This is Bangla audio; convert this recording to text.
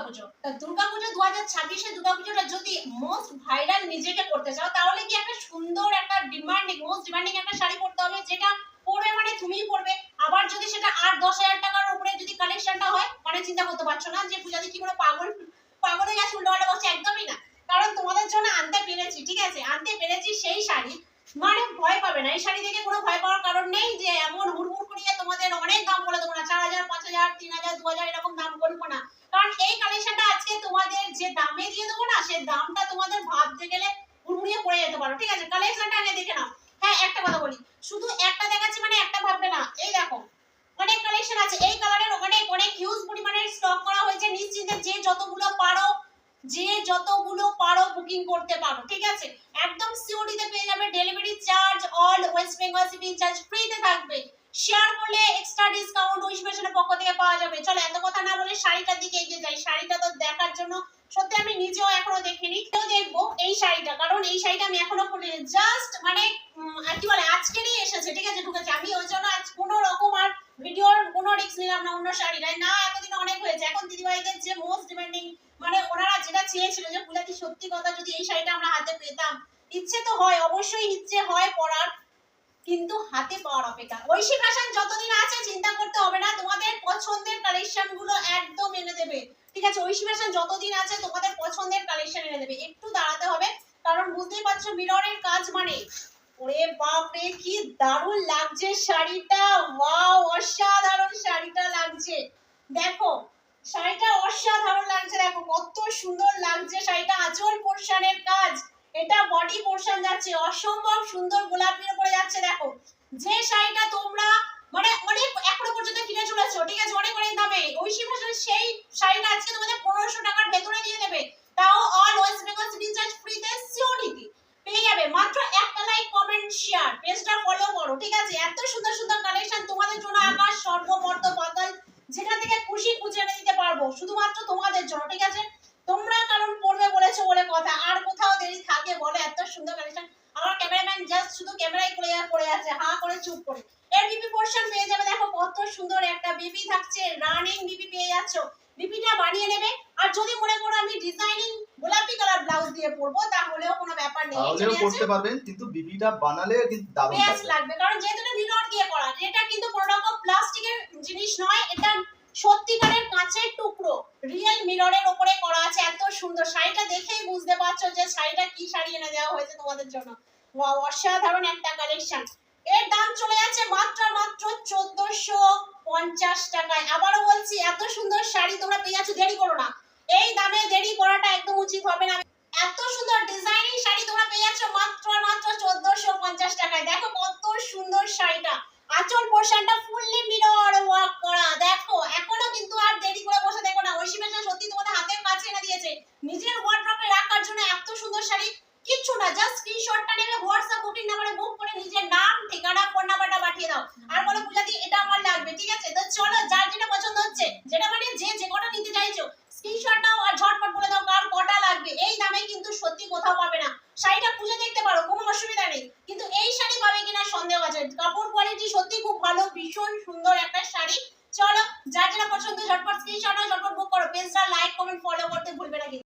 দুর্গাপুজো। দুর্গাপুজো 2026-এ দুর্গাপুজোটা যদি মোস্ট ভাইরাল নিজেকে করতে চাও তাহলে কি একটা সুন্দর একটা মোস্ট ডিমান্ডিং একটা শাড়ি পরতে হবে, যেটা পরবে মানে তুমিই পরবে। আবার যদি সেটা 8-10 হাজার টাকার উপরে যদি কালেকশনটা হয় মানে চিন্তা করতে পারছো না যে পূজাদি কি করে পাগল হয়ে গেছে উল্টো পাল্টা বলছে, একদমই না। কারণ তোমাদের জন্য আনতে পেরেছি, ঠিক আছে, আনতে পেরেছি সেই শাড়ি, মানে ভয় পাবে না। এই শাড়ি দেখে কোনো ভয় পাওয়ার কারণ নেই যে এমন হুড়মুড় করিয়ে তোমাদের অনেক দাম বলে দেবো না, 4,000, 5,000, 3,000, 2,000 এরকম দাম বলবো না। কারণ এই কালেকশনটা আজকে তোমাদের যে দামে দিয়ে দেবো না, সেই দামটা তোমাদের ভাবতে গেলে হুড়মুড়িয়ে পড়ে যেতে পারো, ঠিক আছে। কালেকশনটা আগে দেখে নাও। হ্যাঁ, একটা কথা বলি, শুধু একটা দেখাচ্ছি মানে একটা ভাববে না। এই দেখো অনেক কালেকশন আছে এই কালারের, অনেক অনেক হিউজ পরিমাণের স্টক করা হয়েছে। নিশ্চিন্তে যে যতগুলো পারো বুকিং করতে পারো, ঠিক আছে। একদম সিওডিতে পেয়ে যাবে, delivery charge all West Bengal shipping charge ফ্রিতে থাকবে। শেয়ার করলে এক্সট্রা ডিসকাউন্ট উইশ ফ্যাশনের পক্ষ থেকে পাওয়া যাবে। চলো এত কথা না বলে শাড়িটার দিকে এগিয়ে যাই। শাড়িটা তো দেখার জন্য সত্যি আমি নিজেও এখনো দেখিনি, তো দেখবো এই শাড়িটা, কারণ এই শাড়িটা আমি এখনো পরিনি। জাস্ট মানে কি বলে আজকেরই এসেছে, ঠিক আছে, ঢুকেছে। আমি ওই জন্য আজ কোনো রকম আর ভিডিওর কোনো রিস্ক নিলাম না অন্য শাড়িটাই না। এতদিন অনেক হয়েছে। এখন দিদিভাইদের যে মোস্ট ডিমান্ডিং, মানে ওনারা যেটা চেয়েছিল যে পুলাতি সত্যি কথা যদি এই শাড়িটা আমরা হাতে পেতাম, ইচ্ছে তো হয়, অবশ্যই ইচ্ছে হয় পরার, কিন্তু হাতে পাওয়ার অপেক্ষা। ঐশী ফ্যাশন যতদিন আছে চিন্তা করতে হবে না, তোমাদের পছন্দের কালেকশন গুলো একদম এনে দেবে, ঠিক আছে। ঐশী ফ্যাশন যতদিন আছে তোমাদের পছন্দের কালেকশন এনে দেবে। একটু দাঁড়াতে হবে, কারণ বুঝতেই পারছো মিররের কাজ মানে, ওরে বাপ রে কি দারুণ লাগছে শাড়িটা, ওয়াও অসাধারণ শাড়িটা লাগছে। দেখো শাড়িটা অসাধারণ লাগছে, দেখো কত সুন্দর লাগছে শাড়িটা। আঁচল পোর্শনের কাজ, এটা বডি পোর্শন যাচ্ছে অসম্ভব সুন্দর গোলাপির উপরে যাচ্ছে। দেখো যে শাড়িটা তোমরা মানে অনেক এখনো পর্যন্ত কিনে চলেছো, ঠিক আছে, অনেক অনেক দামে, ঐশী ফ্যাশন সেই শাড়িটা আজকে তোমাদের 1,500 টাকার ভেতরে দিয়ে দেবে, তাও all West Bengal shipping charge ফ্রিতে সিওডিটি পেয়ে যাবে। মাত্র একটা লাইক কমেন্ট শেয়ার, পেজটা ফলো করো, ঠিক আছে। এত সুন্দর সুন্দর কালেকশন তোমাদের জন্য আকাশ সর্বমর্ত পাতাল যেখান থেকে খুশি খুঁজে এনে দিতে পারবো শুধুমাত্র তোমাদের জন্য, ঠিক আছে। তোমরা কারণ পড়বে বলেছো বলে কথা, আর কোথাও দেরি থাকে বলে? এত সুন্দর কালেকশন। আমার ক্যামেরাম্যান জাস্ট শুধু ক্যামেরাই করে আছে হা করে চুপ করে। এর বিপি পোরশন পেয়ে যাবে, দেখো কত সুন্দর একটা বিপি থাকছে, রানিং বিপি পেয়ে যাচ্ছ। বিপিটা বানিয়ে নেবে, আর যদি মনে করো আমি ডিজাইনিং গোলাপি কালার ব্লাউজ দিয়ে পরবো তাহলেও কোনো ব্যাপার নেই, তাহলেও পরতে পারবেন, কিন্তু বিপিটা বানালে কিন্তু দারুণ লাগবে। কারণ যেহেতু এটা মিরর দিয়ে করা, এটা কিন্তু কোনো রকম প্লাস্টিকের জিনিস নয়, এটা সত্যিকারের কাঁচের টুকরো রিয়েল মিররের উপরে করা আছে। এত সুন্দর শাড়িটা দেখেই বুঝতে পারছো যে শাড়িটা কি শাড়ি এনে দেওয়া হয়েছে তোমাদের জন্য। ওয়াও অসাধারণ একটা কালেকশন। এর দাম চলে যাচ্ছে মাত্র 1,450 টাকায়। আবারও বলছি এত সুন্দর শাড়ি তোমরা পেয়ে যাচ্ছ, দেরি করো না। এই দামে দেরি করাটা একদম উচিত হবে না। এত সুন্দর ডিজাইনিং শাড়ি তোমরা পেয়ে যাচ্ছ মাত্র 1,450 টাকায়। দেখো কত সুন্দর শাড়িটা, আঁচল পোর্শনটা ফুললি মিরর ওয়ার্ক করা। দেখো এখনো কিন্তু আর দেরি করে বসে দেখো না, ঐশী ফ্যাশন সত্যি তোমাদের হাতের কাছে এনে দিয়েছে নিজের ওয়ার্ড্রপে রাখার জন্য। এত সুন্দর শাড়ি কিচ্ছু না, জাস্ট স্ক্রিনশটটা নেবে, হোয়াটসঅ্যাপ বুকিং নাম্বারে বুক করে নিজের নাম ঠিকানা ফোন নাম্বারটা পাঠিয়ে দাও, আর বলো পূজাদি এটা আমার লাগবে, ঠিক আছে। তো চলো যার যেটা পছন্দ হচ্ছে, যেটা মানে যে কটা নিতে চাইছো স্ক্রিনশট দাও আর ঝটপট বলে দাও কার কটা লাগবে। এই দামে কিন্তু সত্যি কোথাও পাবে না। শাড়িটা খুঁজে দেখতে পারো, কোনো অসুবিধা নেই, কিন্তু এই শাড়ি পাবে কিনা সন্দেহ আছে। কাপড় কোয়ালিটি সত্যি খুব ভালো, ভীষণ সুন্দর একটা শাড়ি। চলো যার যেটা পছন্দ ঝটপট স্ক্রিনশট নাও, ঝটপট বুক করো। পেজটা লাইক কমেন্ট ফলো করতে ভুলবে না।